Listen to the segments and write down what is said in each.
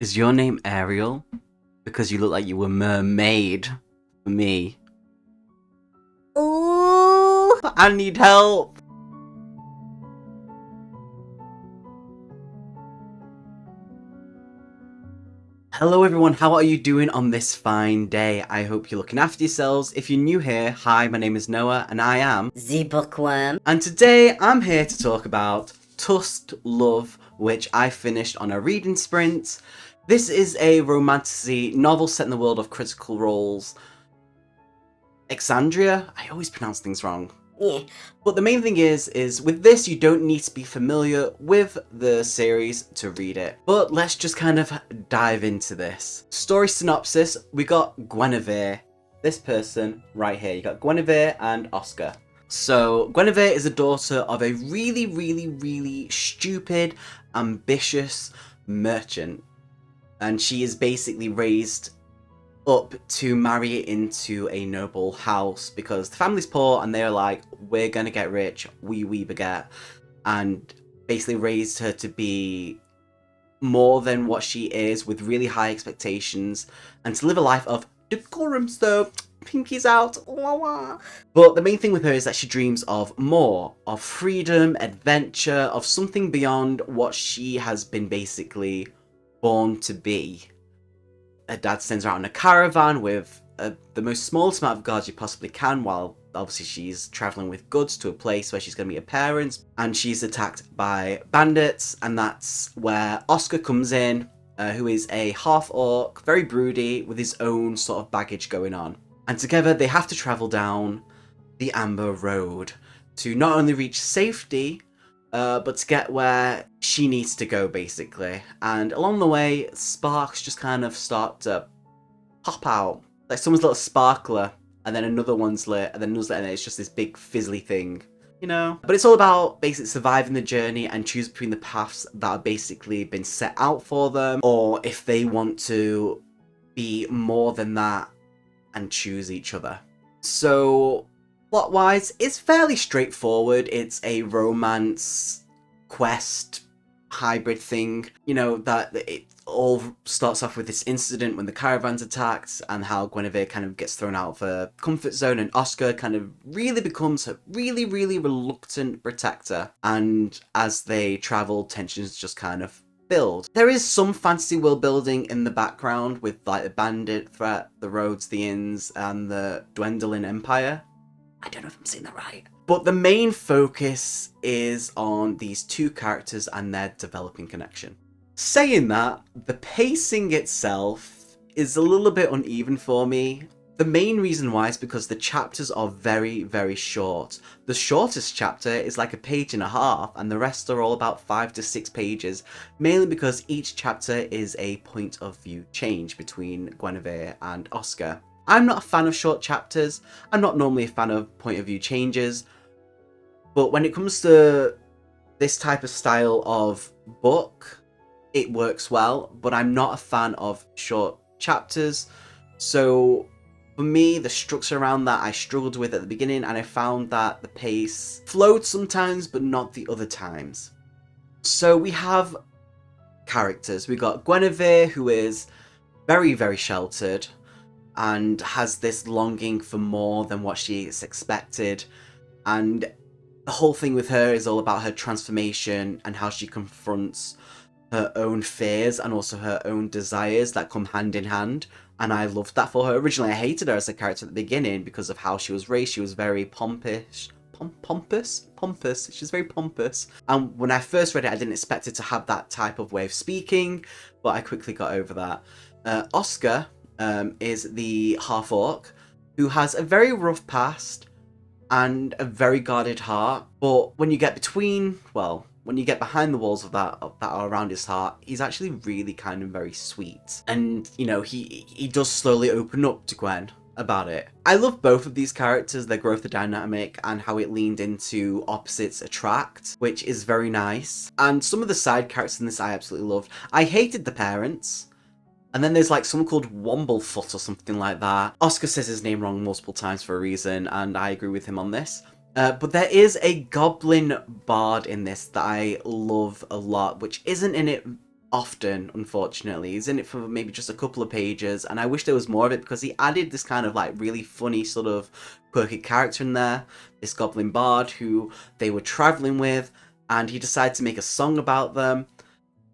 Is your name Ariel? Because you look like you were mermaid for me. Ooh, I need help. Hello everyone, how are you doing on this fine day? I hope you're looking after yourselves. If you're new here, hi, my name is Noah and I am the bookworm. And today I'm here to talk about Tusk Love, which I finished on a reading sprint. This is a romantasy novel set in the world of Critical Role's Exandria. I always pronounce things wrong. Yeah. But the main thing is with this you don't need to be familiar with the series to read it. But let's just kind of dive into this. Story synopsis, we got Guinevere. This person right here. You got Guinevere and Oskar. So, Guinevere is the daughter of a really stupid, ambitious merchant. And she is basically raised up to marry into a noble house because the family's poor and they're like, we're gonna get rich, we beget. And basically raised her to be more than what she is with really high expectations and to live a life of decorum. So pinkies out. But the main thing with her is that she dreams of more, of freedom, adventure, of something beyond what she has been basically born to be. Her dad sends her out on a caravan with the most smallest amount of guards you possibly can, while obviously she's traveling with goods to a place where she's going to meet her parents, and she's attacked by bandits, and that's where Oskar comes in, who is a half-orc, very broody, with his own sort of baggage going on. And together they have to travel down the Amber Road to not only reach safety, but to get where she needs to go, basically. And along the way, sparks just kind of start to pop out. Like someone's little sparkler, and then another one's lit, and then another's lit, and it's just this big fizzly thing, you know? But it's all about basically surviving the journey and choose between the paths that have basically been set out for them, or if they want to be more than that and choose each other. So plot-wise, it's fairly straightforward. It's a romance quest hybrid thing. You know, that it all starts off with this incident when the caravan's attacked and how Guinevere kind of gets thrown out of her comfort zone and Oskar kind of really becomes her really reluctant protector. And as they travel, tensions just kind of build. There is some fantasy world building in the background with like the bandit threat, the roads, the inns, and the dwindling empire. I don't know if I'm saying that right. But the main focus is on these two characters and their developing connection. Saying that, the pacing itself is a little bit uneven for me. The main reason why is because the chapters are very short. The shortest chapter is like a page and a half, and the rest are all about 5 to 6 pages, mainly because each chapter is a point of view change between Guinevere and Oskar. I'm not a fan of short chapters. I'm not normally a fan of point of view changes. But when it comes to this type of style of book, it works well. But I'm not a fan of short chapters. So for me, the structure around that I struggled with at the beginning, and I found that the pace flowed sometimes, but not the other times. So we have characters. We got Guinevere, who is very sheltered and has this longing for more than what she is expected. And the whole thing with her is all about her transformation and how she confronts her own fears and also her own desires that come hand in hand. And I loved that for her. Originally, I hated her as a character at the beginning because of how she was raised. She was very pompous. She's very pompous. And when I first read it, I didn't expect it to have that type of way of speaking, but I quickly got over that. Oskar is the half-orc who has a very rough past and a very guarded heart, but when you get behind the walls of that are around his heart, he's actually really kind of very sweet. And, you know, he does slowly open up to Gwen about it. I love both of these characters, their growth dynamic, and how it leaned into opposites attract, which is very nice. And some of the side characters in this I absolutely loved. I hated the parents. And then there's like someone called Womblefoot or something like that. Oskar says his name wrong multiple times for a reason, and I agree with him on this. But there is a goblin bard in this that I love a lot, which isn't in it often, unfortunately. He's in it for maybe just a couple of pages, and I wish there was more of it because he added this kind of like really funny sort of quirky character in there, this goblin bard who they were traveling with, and he decided to make a song about them.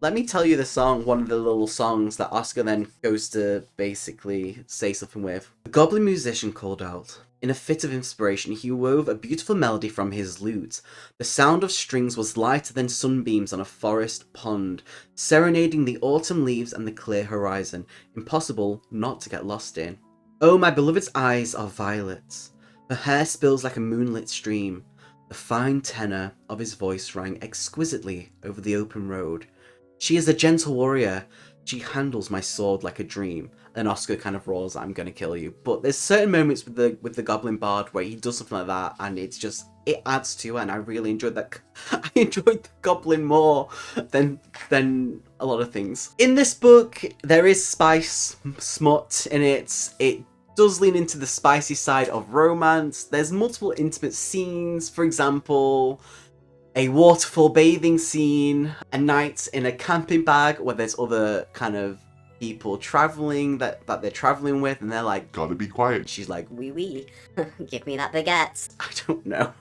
Let me tell you the song, one of the little songs that Oskar then goes to basically say something with. The goblin musician called out. In a fit of inspiration, he wove a beautiful melody from his lute. The sound of strings was lighter than sunbeams on a forest pond, serenading the autumn leaves and the clear horizon, impossible not to get lost in. Oh, my beloved's eyes are violets. Her hair spills like a moonlit stream. The fine tenor of his voice rang exquisitely over the open road. She is a gentle warrior. She handles my sword like a dream. And Oskar kind of roars, I'm gonna kill you. But there's certain moments with the Goblin Bard where he does something like that, and it's just, it adds to it, and I really enjoyed that. I enjoyed the Goblin more than a lot of things. In this book, there is spice, smut in it. It does lean into the spicy side of romance. There's multiple intimate scenes, for example, a waterfall bathing scene, a night in a camping bag where there's other kind of people traveling that they're traveling with, and they're like, gotta be quiet. She's like, Wee wee. Give me that baguette. I don't know.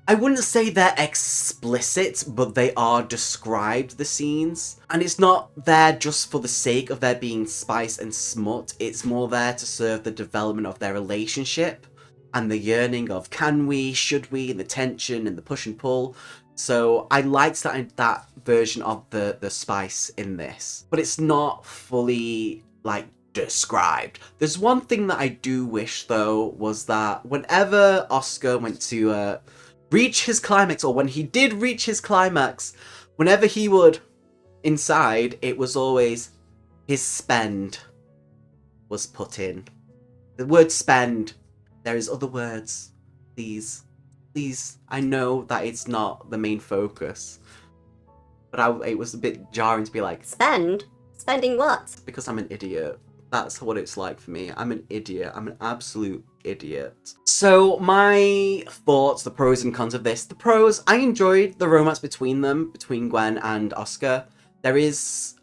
I wouldn't say they're explicit, but they are described, the scenes. And it's not there just for the sake of there being spice and smut. It's more there to serve the development of their relationship and the yearning of can we, should we, and the tension and the push and pull. So I liked that version of the spice in this. But it's not fully, like, described. There's one thing that I do wish, though, was that whenever Oskar went to reach his climax, or when he did reach his climax, whenever he would inside, it was always his spend was put in. The word spend, there is other words. Please, I know that it's not the main focus, but it was a bit jarring to be like, Spend? Spending what? because I'm an idiot. That's what it's like for me. I'm an idiot. I'm an absolute idiot. So my thoughts, the pros and cons of this. The pros, I enjoyed the romance between them, between Gwen and Oskar. There is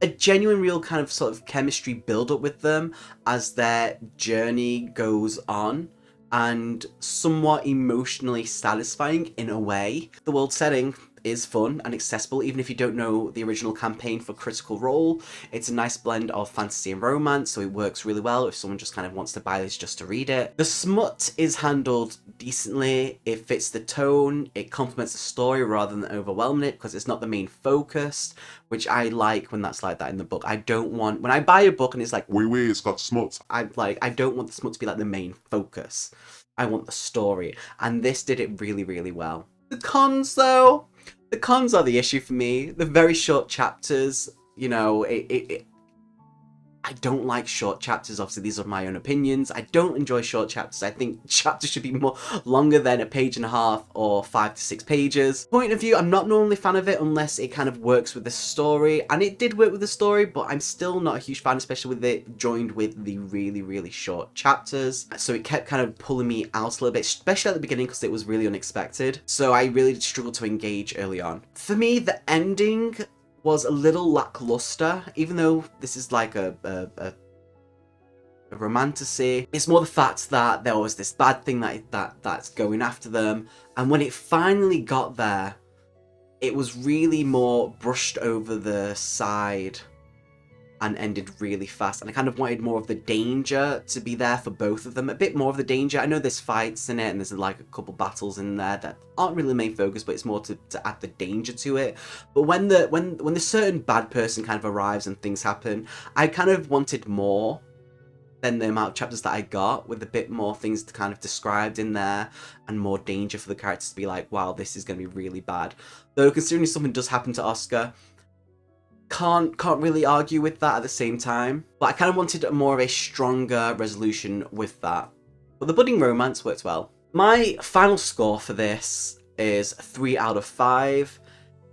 a genuine, real kind of sort of chemistry build up with them as their journey goes on, and somewhat emotionally satisfying in a way. The world setting is fun and accessible, even if you don't know the original campaign for Critical Role. It's a nice blend of fantasy and romance, so it works really well if someone just kind of wants to buy this just to read it. The smut is handled decently. It fits the tone, it complements the story rather than overwhelming it, because it's not the main focus, which I like when that's like that in the book. I don't want, when I buy a book and it's like, Wee, it's got smut. I don't want the smut to be like the main focus. I want the story, and this did it really, really well. The cons, though, the cons are the issue for me. The very short chapters, you know, I don't like short chapters. Obviously, these are my own opinions. I don't enjoy short chapters. I think chapters should be more longer than a page and a half or 5 to 6 pages. Point of view, I'm not normally a fan of it unless it kind of works with the story. And it did work with the story, but I'm still not a huge fan, especially with it joined with the really, really short chapters. So it kept kind of pulling me out a little bit, especially at the beginning because it was really unexpected. So I really struggled to engage early on. For me, the ending was a little lackluster, even though this is like a romantasy. It's more the fact that there was this bad thing that's going after them, and when it finally got there, it was really more brushed over the side and ended really fast, and I kind of wanted more of the danger to be there for both of them, a bit more of the danger. I know there's fights in it and there's like a couple battles in there that aren't really the main focus, but it's more to add the danger to it. But when the certain bad person kind of arrives and things happen, I kind of wanted more than the amount of chapters that I got, with a bit more things kind of described in there and more danger for the characters to be like, wow, this is going to be really bad. Though considering something does happen to Oskar, can't really argue with that at the same time. But I kind of wanted more of a stronger resolution with that. But the budding romance worked well. My final score for this is 3 out of 5.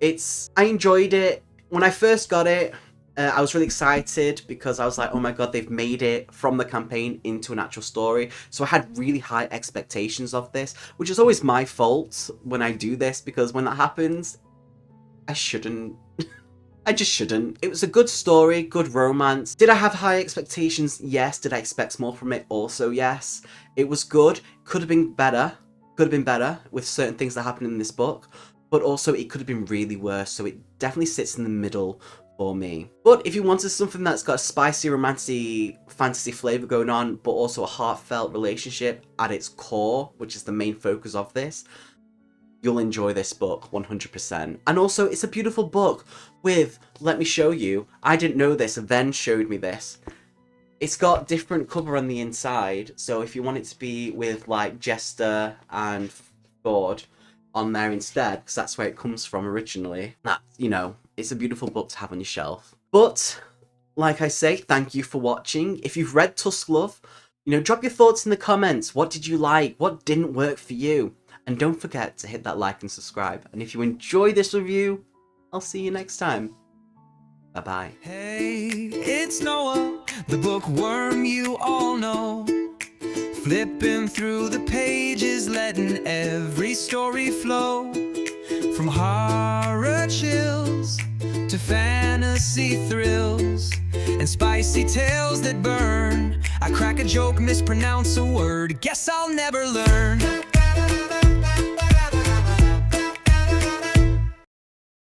I enjoyed it. When I first got it, I was really excited because I was like, oh my god, they've made it from the campaign into an actual story. So I had really high expectations of this, which is always my fault when I do this, because when that happens, I shouldn't I just shouldn't. It was a good story, good romance. Did I have high expectations? Yes. Did I expect more from it? Also yes. It was good. Could have been better. Could have been better with certain things that happened in this book. But also it could have been really worse. So it definitely sits in the middle for me. But if you wanted something that's got a spicy, romantic, fantasy flavour going on, but also a heartfelt relationship at its core, which is the main focus of this, you'll enjoy this book 100%. And also, it's a beautiful book with, let me show you, I didn't know this, Ven showed me this. It's got different cover on the inside, so if you want it to be with like Jester and Ford on there instead, because that's where it comes from originally, that, you know, it's a beautiful book to have on your shelf. But, like I say, thank you for watching. If you've read Tusk Love, you know, drop your thoughts in the comments. What did you like? What didn't work for you? And don't forget to hit that like and subscribe. And if you enjoy this review, I'll see you next time. Bye-bye. Hey, it's Noah, the bookworm you all know. Flipping through the pages, letting every story flow. From horror chills to fantasy thrills and spicy tales that burn. I crack a joke, mispronounce a word, guess I'll never learn.